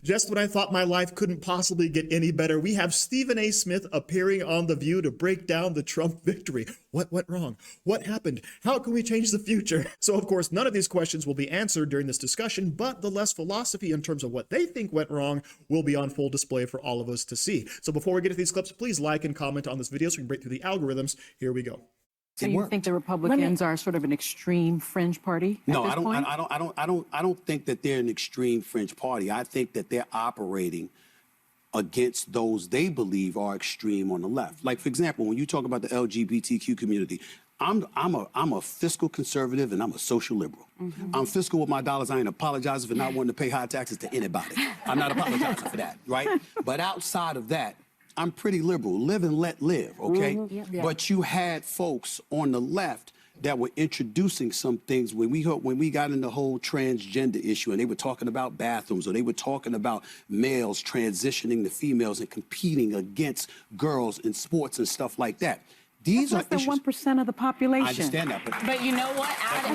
Just when I thought my life couldn't possibly get any better, we have Stephen A. Smith appearing on The View to break down the Trump victory. What went wrong? What happened? How can we change the future? So, of course, none of these questions will be answered during this discussion, but the less philosophy in terms of what they think went wrong will be on full display for all of us to see. So before we get to these clips, please like and comment on this video so we can break through the algorithms. Here we go. So you think the Republicans are sort of an extreme fringe party? No, I don't think that they're an extreme fringe party. I think that they're operating against those they believe are extreme on the left. Like, for example, when you talk about the LGBTQ community, I'm a fiscal conservative and I'm a social liberal. I'm fiscal with my dollars. I ain't apologizing for not wanting to pay high taxes to anybody. I'm not apologizing for that, right? But outside of that, I'm pretty liberal. Live and let live, okay? But you had folks on the left that were introducing some things when we got in the whole transgender issue, and they were talking about bathrooms, or they were talking about males transitioning to females and competing against girls in sports and stuff like that. These That's less than 1% of the population. I understand that, but you know what? Out of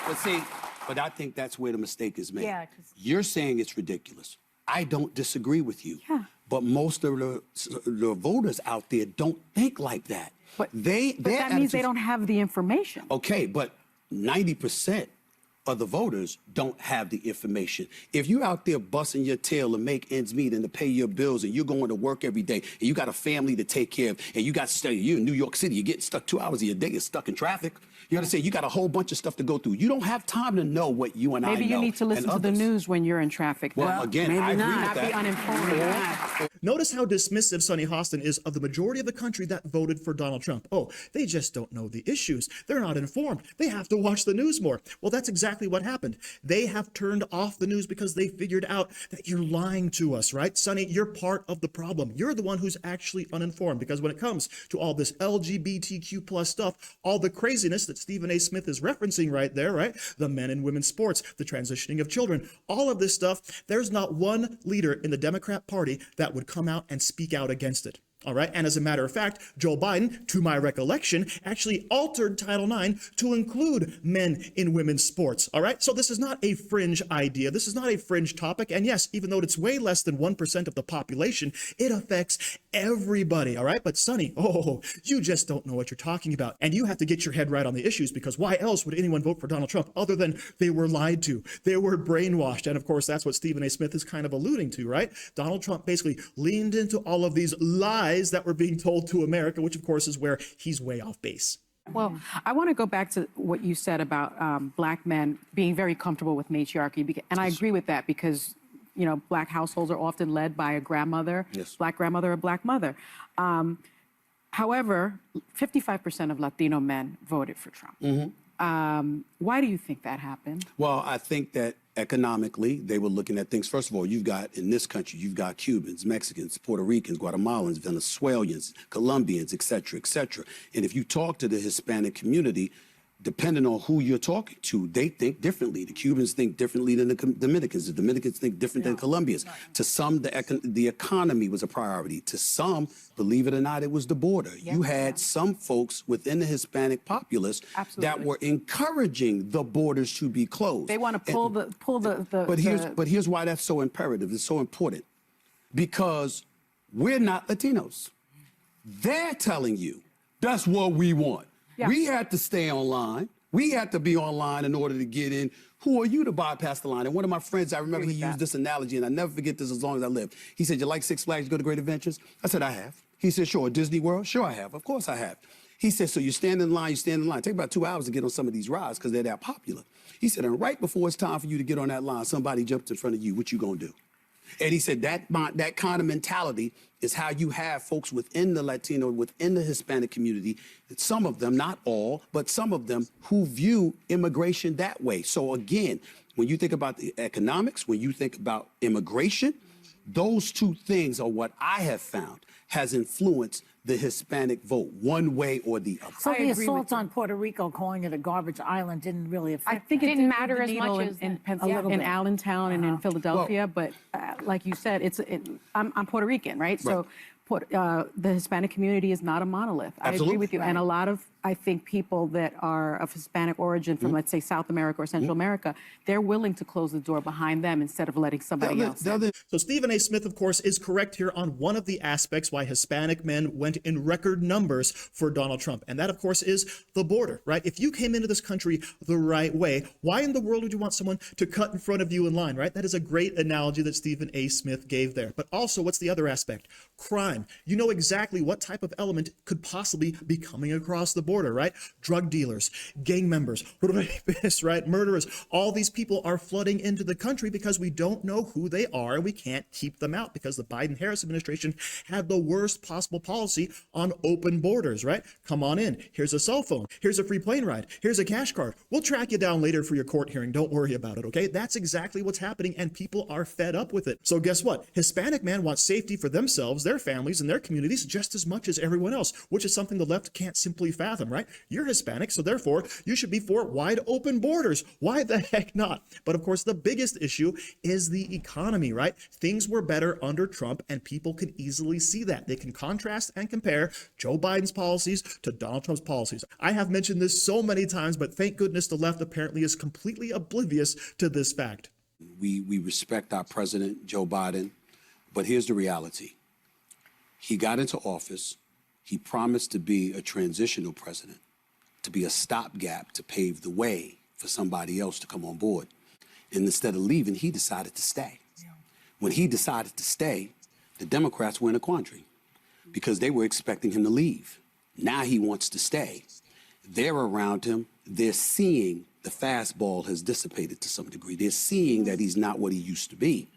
But see, but I think that's where the mistake is made. Yeah, you're saying it's ridiculous. I don't disagree with you. Yeah. But most of the voters out there don't think like that. But that means they don't have the information. Okay, but 90% of the voters don't have the information. If you're out there busting your tail to make ends meet and to pay your bills, and you're going to work every day, and you got a family to take care of, and you're in New York City, you're getting stuck 2 hours of your day, you're stuck in traffic. You understand? You got a whole bunch of stuff to go through. You don't have time to know what you and I know. Maybe you need to listen to the news when you're in traffic. Well, again, I agree with that. Not be uninformed. Notice how dismissive Sonny Hostin is of the majority of the country that voted for Donald Trump. Oh, they just don't know the issues. They're not informed. They have to watch the news more. Well, that's exactly what happened. They have turned off the news because they figured out that you're lying to us, right? Sonny, you're part of the problem. You're the one who's actually uninformed, because when it comes to all this LGBTQ plus stuff, all the craziness that Stephen A. Smith is referencing right there, right? The men and women's sports, the transitioning of children, all of this stuff, there's not one leader in the Democrat Party that would come out and speak out against it. All right. And as a matter of fact, Joe Biden, to my recollection, actually altered Title IX to include men in women's sports. All right. So this is not a fringe idea. This is not a fringe topic. And yes, even though it's way less than 1% of the population, it affects everybody. All right. But Sonny, you just don't know what you're talking about. And you have to get your head right on the issues, because why else would anyone vote for Donald Trump other than they were lied to? They were brainwashed. And of course, that's what Stephen A. Smith is kind of alluding to, right? Donald Trump basically leaned into all of these lies that were being told to America, which of course is where he's way off base. Well, I want to go back to what you said about black men being very comfortable with matriarchy, and I agree with that, because you know, black households are often led by a grandmother, black grandmother or black mother. However, 55% of Latino men voted for Trump. Why do you think that happened? Well, I think that economically, they were looking at things. First of all, you've got, in this country, you've got Cubans, Mexicans, Puerto Ricans, Guatemalans, Venezuelans, Colombians, et cetera, et cetera. And if you talk to the Hispanic community, depending on who you're talking to, they think differently. The Cubans think differently than the Dominicans. The Dominicans think different than Colombians. To some, the economy was a priority. To some, believe it or not, it was the border. You had some folks within the Hispanic populace that were encouraging the borders to be closed. They want to pull the. But here's why that's so imperative. It's so important, because we're not Latinos. They're telling you that's what we want. We had to stay online. We had to be online in order to get in. Who are you to bypass the line? And one of my friends, I remember he used this analogy, and I never forget this as long as I live. He said, "You like Six Flags, you go to Great Adventures?" I said, "I have." He said, "Sure, Disney World?" "Sure, I have. Of course I have." He said, "So you stand in line, you stand in line. Take about 2 hours to get on some of these rides because they're that popular." He said, "And right before it's time for you to get on that line, somebody jumps in front of you. What you gonna do?" And he said that kind of mentality is how you have folks within the Latino, within the Hispanic community, some of them, not all, but some of them who view immigration that way. So again, when you think about the economics, when you think about immigration, those two things are what I have found has influenced the Hispanic vote one way or the other. So the assault on Puerto Rico, calling it a garbage island, didn't really affect. I think it didn't matter as much as in Allentown and in Philadelphia, but like you said, I'm Puerto Rican, right? So the Hispanic community is not a monolith. I agree with you, and a lot of I think people that are of Hispanic origin from, let's say, South America or Central America, they're willing to close the door behind them instead of letting somebody else in. So Stephen A. Smith, of course, is correct here on one of the aspects why Hispanic men went in record numbers for Donald Trump. And that, of course, is the border, right? If you came into this country the right way, why in the world would you want someone to cut in front of you in line, right? That is a great analogy that Stephen A. Smith gave there. But also, what's the other aspect? Crime. You know exactly what type of element could possibly be coming across the border, right? Drug dealers, gang members, rapists, right? Murderers. All these people are flooding into the country because we don't know who they are. We can't keep them out because the Biden-Harris administration had the worst possible policy on open borders, right? Come on in. Here's a cell phone. Here's a free plane ride. Here's a cash card. We'll track you down later for your court hearing. Don't worry about it, okay? That's exactly what's happening, and people are fed up with it. So guess what? Hispanic man wants safety for themselves, their families, and their communities just as much as everyone else, which is something the left can't simply fathom, right? You're Hispanic, so therefore you should be for wide open borders. Why the heck not? But of course, the biggest issue is the economy, right? Things were better under Trump, and people can easily see that. They can contrast and compare Joe Biden's policies to Donald Trump's policies. I have mentioned this so many times, but thank goodness the left apparently is completely oblivious to this fact. We respect our president, Joe Biden, but here's the reality. He got into office. He promised to be a transitional president, to be a stopgap to pave the way for somebody else to come on board. And instead of leaving, he decided to stay. When he decided to stay, the Democrats were in a quandary because they were expecting him to leave. Now he wants to stay. They're around him. They're seeing the fastball has dissipated to some degree. They're seeing that he's not what he used to be.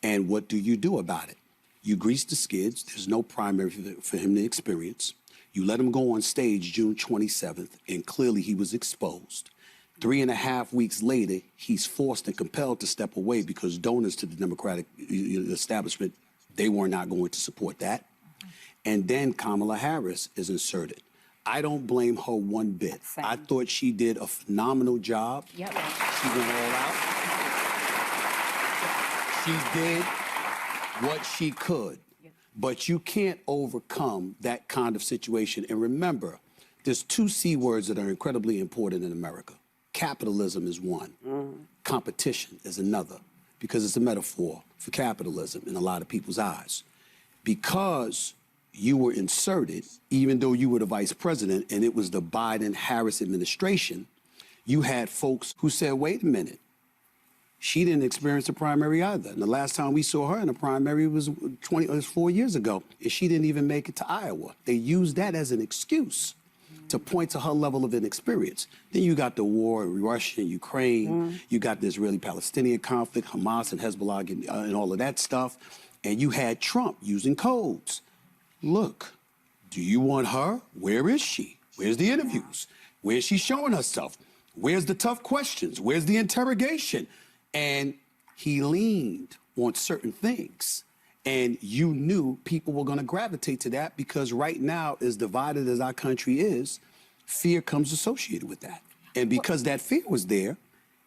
And what do you do about it? You grease the skids. There's no primary for him to experience. You let him go on stage June 27th, and clearly he was exposed. 3.5 weeks later, he's forced and compelled to step away because donors to the Democratic establishment, they were not going to support that. And then Kamala Harris is inserted. I don't blame her one bit. I thought she did a phenomenal job. Yep. She went all out. She did what she could. But you can't overcome that kind of situation. And remember, there's two C words that are incredibly important in America. Capitalism is one. Competition is another, because it's a metaphor for capitalism in a lot of people's eyes. Because you were inserted, even though you were the vice president and it was the Biden-Harris administration, you had folks who said, wait a minute, she didn't experience a primary either. And the last time we saw her in a primary was 4 years ago, and she didn't even make it to Iowa. They used that as an excuse to point to her level of inexperience. Then you got the war in Russia and Ukraine. You got the Israeli-Palestinian conflict, Hamas and Hezbollah and all of that stuff. And you had Trump using codes. Look, do you want her? Where is she? Where's the interviews? Where's she showing herself? Where's the tough questions? Where's the interrogation? And he leaned on certain things. And you knew people were going to gravitate to that because right now, as divided as our country is, fear comes associated with that. And because that fear was there,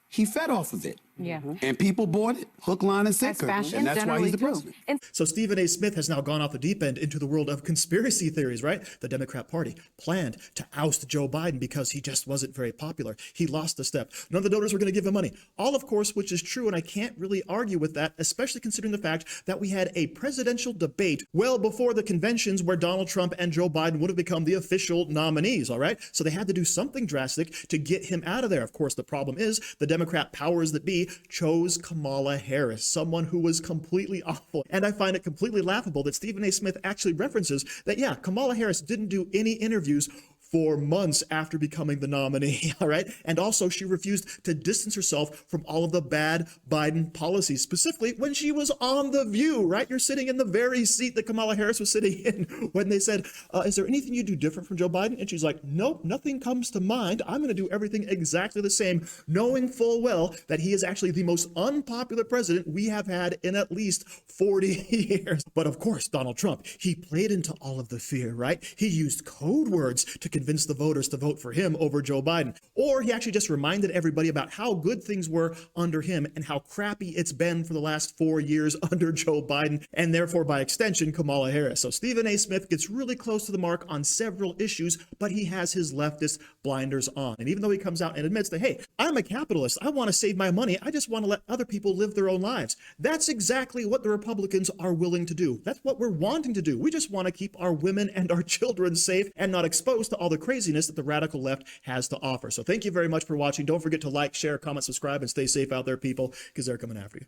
he fed off of it. Yeah. And people bought it, hook, line, and sinker. And that's why he's the president. So Stephen A. Smith has now gone off the deep end into the world of conspiracy theories, right? The Democrat Party planned to oust Joe Biden because he just wasn't very popular. He lost a step. None of the donors were going to give him money. All, of course, which is true, and I can't really argue with that, especially considering the fact that we had a presidential debate well before the conventions where Donald Trump and Joe Biden would have become the official nominees, all right? So they had to do something drastic to get him out of there. Of course, the problem is the Democrat powers that be chose Kamala Harris, someone who was completely awful. And I find it completely laughable that Stephen A. Smith actually references that, yeah, Kamala Harris didn't do any interviews for months after becoming the nominee, all right? And also, she refused to distance herself from all of the bad Biden policies, specifically when she was on The View, right? You're sitting in the very seat that Kamala Harris was sitting in when they said, is there anything you do different from Joe Biden? And she's like, nope, nothing comes to mind. I'm going to do everything exactly the same, knowing full well that he is actually the most unpopular president we have had in at least 40 years. But of course, Donald Trump, he played into all of the fear, right? He used code words to convince the voters to vote for him over Joe Biden. Or he actually just reminded everybody about how good things were under him and how crappy it's been for the last 4 years under Joe Biden, and therefore by extension Kamala Harris. So Stephen A. Smith gets really close to the mark on several issues, but he has his leftist blinders on. And even though he comes out and admits that, hey, I'm a capitalist, I want to save my money, I just want to let other people live their own lives. That's exactly what the Republicans are willing to do. That's what we're wanting to do. We just want to keep our women and our children safe and not exposed to all the craziness that the radical left has to offer. So thank you very much for watching. Don't forget to like, share, comment, subscribe, and stay safe out there, people, because they're coming after you.